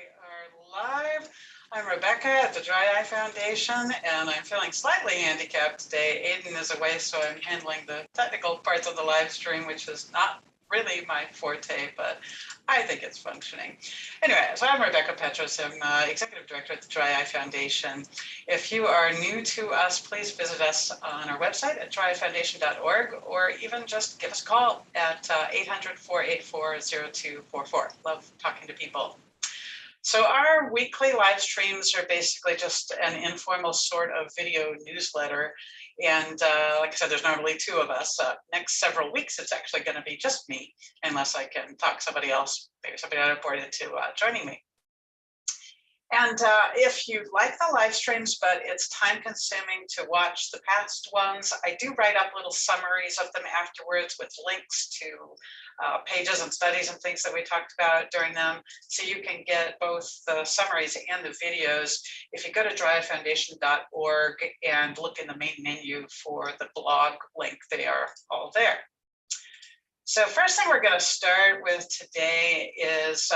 We are live. I'm Rebecca at the Dry Eye Foundation, and I'm feeling slightly handicapped today. Aiden is away, so I'm handling the technical parts of the live stream, which is not really my forte, but I think it's functioning. Anyway, so I'm Rebecca Petros. I'm Executive Director at the Dry Eye Foundation. If you are new to us, please visit us on our website at dryeyefoundation.org, or even just give us a call at 800-484-0244. Love talking to people. So our weekly live streams are basically just an informal sort of video newsletter. And like I said, there's normally two of us. Next several weeks, it's actually going to be just me, unless I can talk somebody else, maybe somebody on the board into joining me. And if you like the live streams, but it's time consuming to watch the past ones, I do write up little summaries of them afterwards with links to pages and studies and things that we talked about during them. So you can get both the summaries and the videos if you go to dryeyefoundation.org and look in the main menu for the blog link. They are all there. So first thing we're going to start with today is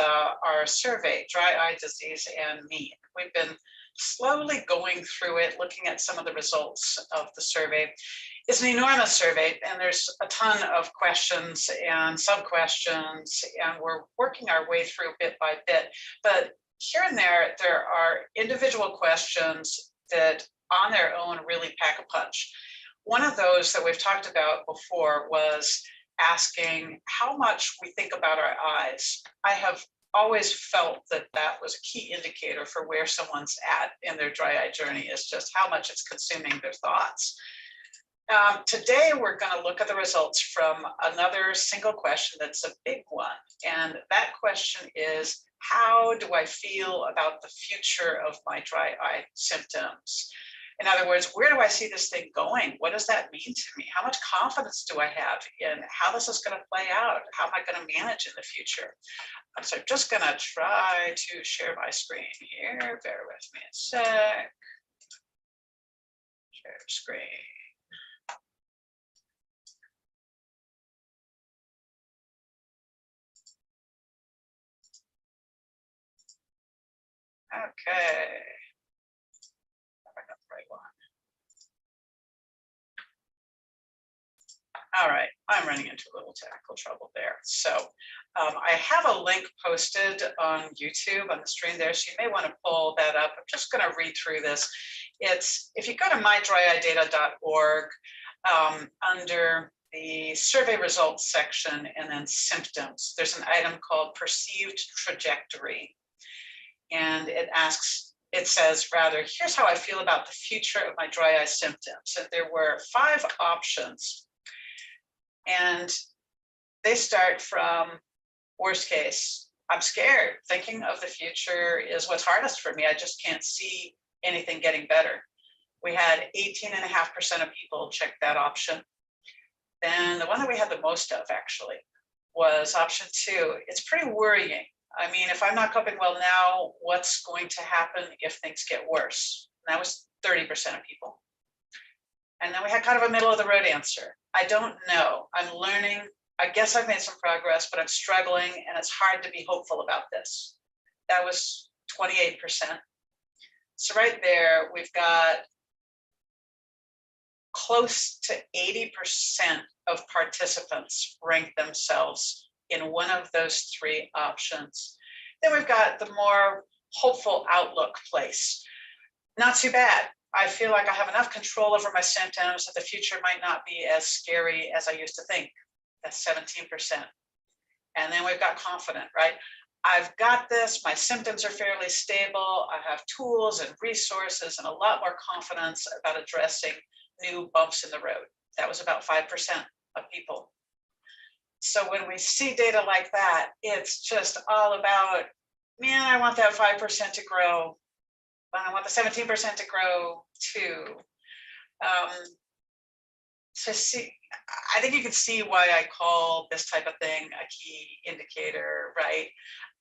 our survey, Dry Eye Disease and Me. We've been slowly going through it, looking at some of the results of the survey. It's an enormous survey, and there's a ton of questions and sub-questions, and we're working our way through bit by bit. But here and there are individual questions that on their own really pack a punch. One of those that we've talked about before was asking how much we think about our eyes. I have always felt that that was a key indicator for where someone's at in their dry eye journey, is just how much it's consuming their thoughts. Today, we're going to look at the results from another single question that's a big one. And that question is, how do I feel about the future of my dry eye symptoms? In other words, where do I see this thing going? What does that mean to me? How much confidence do I have in how this is going to play out? How am I going to manage in the future? So I'm just going to try to share my screen here. Bear with me a sec. Share screen. Okay. All right, I'm running into a little technical trouble there. So I have a link posted on YouTube on the stream there, so you may want to pull that up. I'm just going to read through this. It's, if you go to mydryeyedata.org, under the survey results section and then symptoms, there's an item called perceived trajectory. And it asks, it says rather, here's how I feel about the future of my dry eye symptoms. And there were 5 options. And they start from worst case. I'm scared. Thinking of the future is what's hardest for me. I just can't see anything getting better. We had 18.5% of people check that option. Then the one that we had the most of actually was option 2. It's pretty worrying. I mean, if I'm not coping well now, what's going to happen if things get worse? And that was 30% of people. And then we had kind of a middle of the road answer. I don't know. I'm learning. I guess I've made some progress, but I'm struggling and it's hard to be hopeful about this. That was 28%. So right there, we've got close to 80% of participants rank themselves in one of those 3 options. Then we've got the more hopeful outlook place. Not too bad. I feel like I have enough control over my symptoms that the future might not be as scary as I used to think. That's 17%. And then we've got confident, right? I've got this, my symptoms are fairly stable. I have tools and resources and a lot more confidence about addressing new bumps in the road. That was about 5% of people. So when we see data like that, it's just all about, man, I want that 5% to grow. I want the 17% to grow too. So see, I think you can see why I call this type of thing a key indicator, right?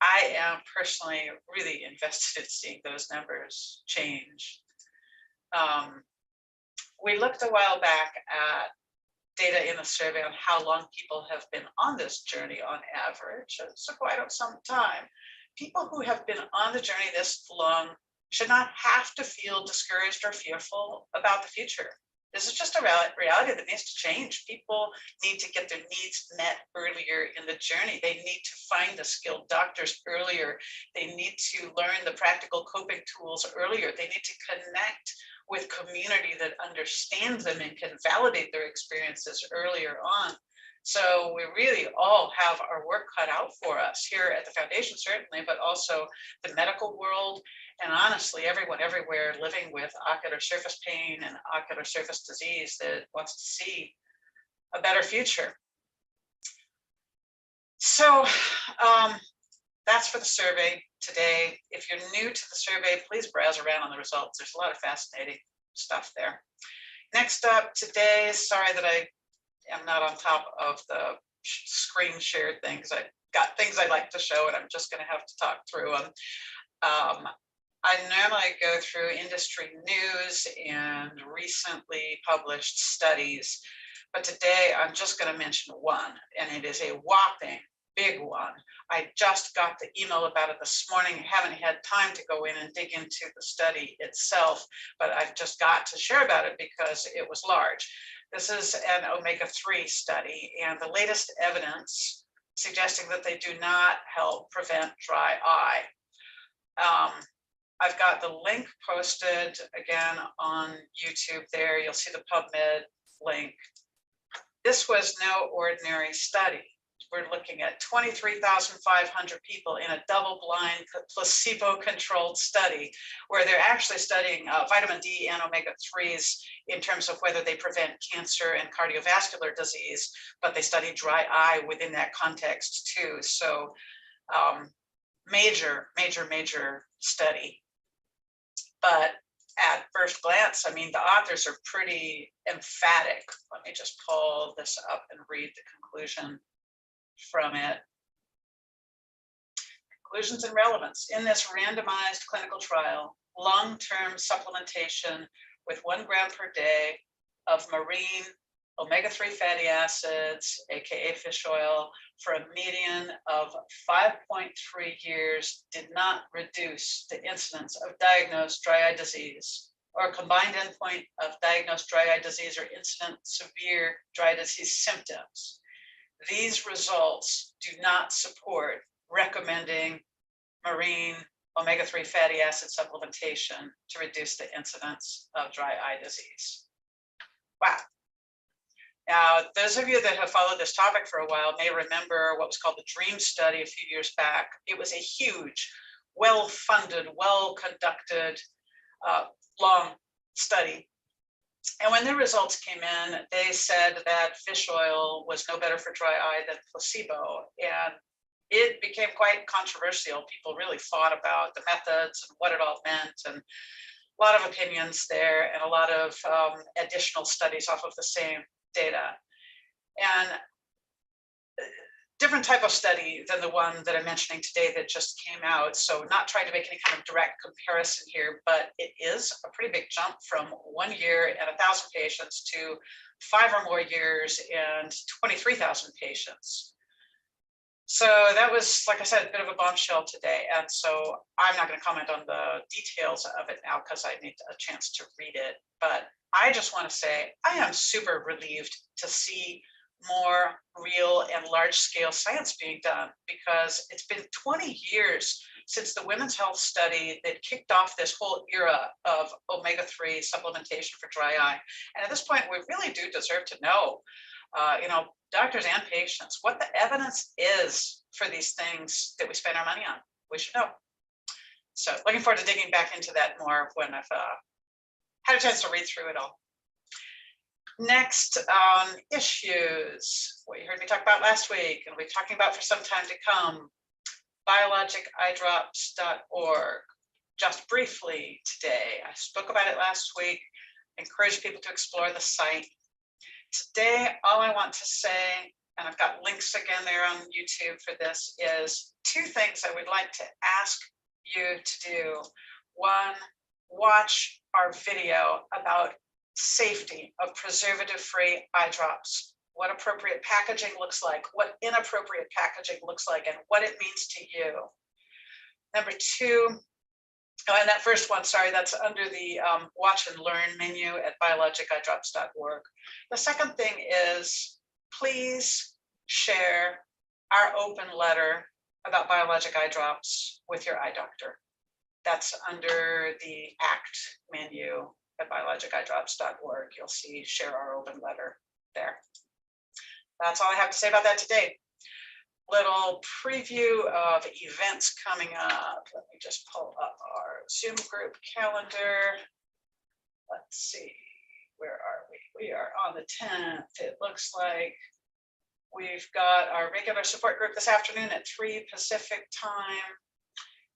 I am personally really invested in seeing those numbers change. We looked a while back at data in the survey on how long people have been on this journey on average. So quite some time. people who have been on the journey this long should not have to feel discouraged or fearful about the future. This is just a reality that needs to change. People need to get their needs met earlier in the journey. They need to find the skilled doctors earlier. They need to learn the practical coping tools earlier. They need to connect with community that understands them and can validate their experiences earlier on. So we really all have our work cut out for us here at the foundation, certainly, but also the medical world, and honestly, everyone everywhere living with ocular surface pain and ocular surface disease that wants to see a better future. So that's for the survey today. If you're new to the survey, please browse around on the results. There's a lot of fascinating stuff there. Next up today, sorry that I am not on top of the screen shared thing because I've got things I'd like to show and I'm just going to have to talk through them. I normally go through industry news and recently published studies, but today I'm just going to mention one, and it is a whopping big one. I just got the email about it this morning. I haven't had time to go in and dig into the study itself, but I've just got to share about it because it was large. This is an omega-3 study, and the latest evidence suggesting that they do not help prevent dry eye. I've got the link posted again on YouTube there. You'll see the PubMed link. This was no ordinary study. We're looking at 23,500 people in a double-blind, placebo-controlled study where they're actually studying vitamin D and omega-3s in terms of whether they prevent cancer and cardiovascular disease, but they study dry eye within that context too. So major study. But at first glance, I mean, the authors are pretty emphatic. Let me just pull this up and read the conclusion from it. Conclusions and relevance. In this randomized clinical trial, long-term supplementation with 1 gram per day of marine omega-3 fatty acids, aka fish oil, for a median of 5.3 years did not reduce the incidence of diagnosed dry eye disease or a combined endpoint of diagnosed dry eye disease or incident severe dry eye disease symptoms. These results do not support recommending marine omega-3 fatty acid supplementation to reduce the incidence of dry eye disease. Wow. Now, those of you that have followed this topic for a while may remember what was called the DREAM study a few years back. It was a huge, well-funded, well-conducted, long study. And when the results came in, they said that fish oil was no better for dry eye than placebo. And it became quite controversial. People really fought about the methods and what it all meant, and a lot of opinions there and a lot of additional studies off of the same data. And different type of study than the one that I'm mentioning today that just came out. So not trying to make any kind of direct comparison here, but it is a pretty big jump from 1 year and 1,000 patients to 5 or more years and 23,000 patients. So that was, like I said, a bit of a bombshell today. And so I'm not going to comment on the details of it now because I need a chance to read it. But I just want to say I am super relieved to see more real and large-scale science being done, because it's been 20 years since the women's health study that kicked off this whole era of omega-3 supplementation for dry eye. And at this point, we really do deserve to know, doctors and patients, what the evidence is for these things that we spend our money on. We should know. So looking forward to digging back into that more when I've had a chance to read through it all. Next, issues, what you heard me talk about last week and we'll be talking about for some time to come, biologiceyedrops.org. Just briefly today, I spoke about it last week, encourage people to explore the site. Today, all I want to say, and I've got links again there on YouTube for this, is 2 things I would like to ask you to do. One, watch our video about safety of preservative-free eye drops, what appropriate packaging looks like, what inappropriate packaging looks like, and what it means to you. Number two, oh, and that first one, sorry, that's under the watch and learn menu at biologiceyedrops.org. The second thing is, please share our open letter about biologic eye drops with your eye doctor. That's under the ACT menu at biologiceyedrops.org. You'll see share our open letter there. That's all I have to say about that today. Little preview of events coming up. Let me just pull up our Zoom group calendar. Let's see, where are we? We are on the 10th. It looks like we've got our regular support group this afternoon at 3 Pacific time.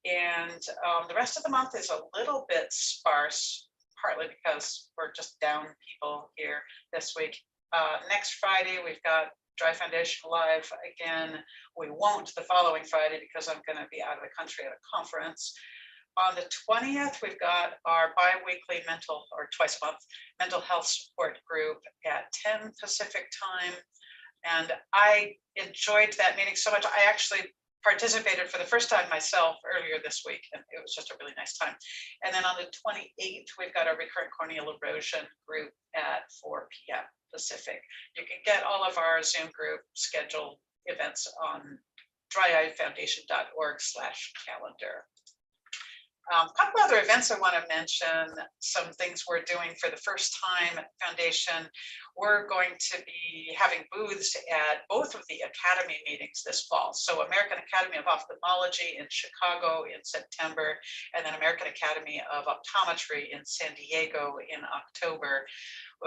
And the rest of the month is a little bit sparse, partly because we're just down people here this week. Next Friday, we've got Dry Foundation Live again. We won't the following Friday because I'm going to be out of the country at a conference. On the 20th, we've got our bi-weekly twice a month mental health support group at 10 Pacific time. And I enjoyed that meeting so much. I actually participated for the first time myself earlier this week, and it was just a really nice time. And then on the 28th, we've got our recurrent corneal erosion group at 4 p.m. Pacific. You can get all of our Zoom group scheduled events on dryeyefoundation.org/calendar. A couple other events I want to mention, some things we're doing for the first time at Foundation. We're going to be having booths at both of the Academy meetings this fall. So American Academy of Ophthalmology in Chicago in September, and then American Academy of Optometry in San Diego in October.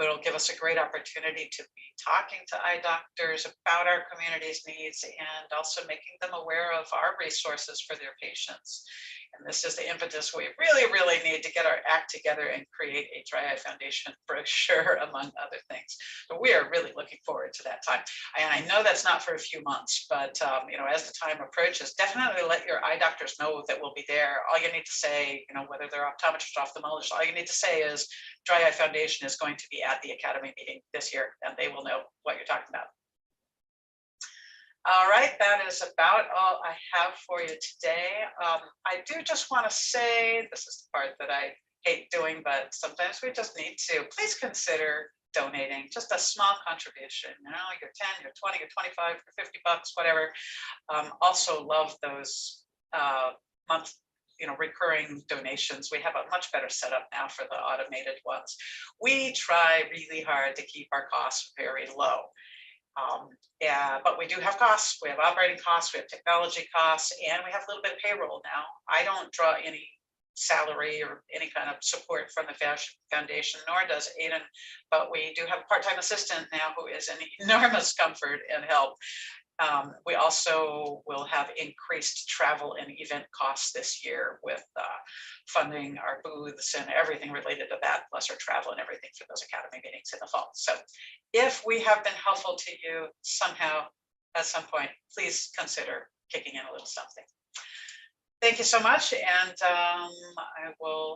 It'll give us a great opportunity to be talking to eye doctors about our community's needs and also making them aware of our resources for their patients. And this is the impetus we really, really need to get our act together and create a Dry Eye Foundation brochure, among other things. But we are really looking forward to that time. And I know that's not for a few months, but as the time approaches, definitely let your eye doctors know that we'll be there. All you need to say, whether they're optometrists or ophthalmologists, all you need to say is Dry Eye Foundation is going to be at the Academy meeting this year, and they will know what you're talking about. All right, that is about all I have for you today. I do just want to say, this is the part that I hate doing, but sometimes we just need to. Please consider donating just a small contribution, your 10, your 20, your 25, your 50 bucks, whatever. Also love those recurring donations. We have a much better setup now for the automated ones. We try really hard to keep our costs very low. But we do have costs. We have operating costs, we have technology costs, and we have a little bit of payroll now. I don't draw any salary or any kind of support from the foundation, nor does Aiden, but we do have a part-time assistant now who is an enormous comfort and help. We also will have increased travel and event costs this year with funding our booths and everything related to that, plus our travel and everything for those Academy meetings in the fall. So if we have been helpful to you somehow at some point, please consider kicking in a little something. Thank you so much, and I will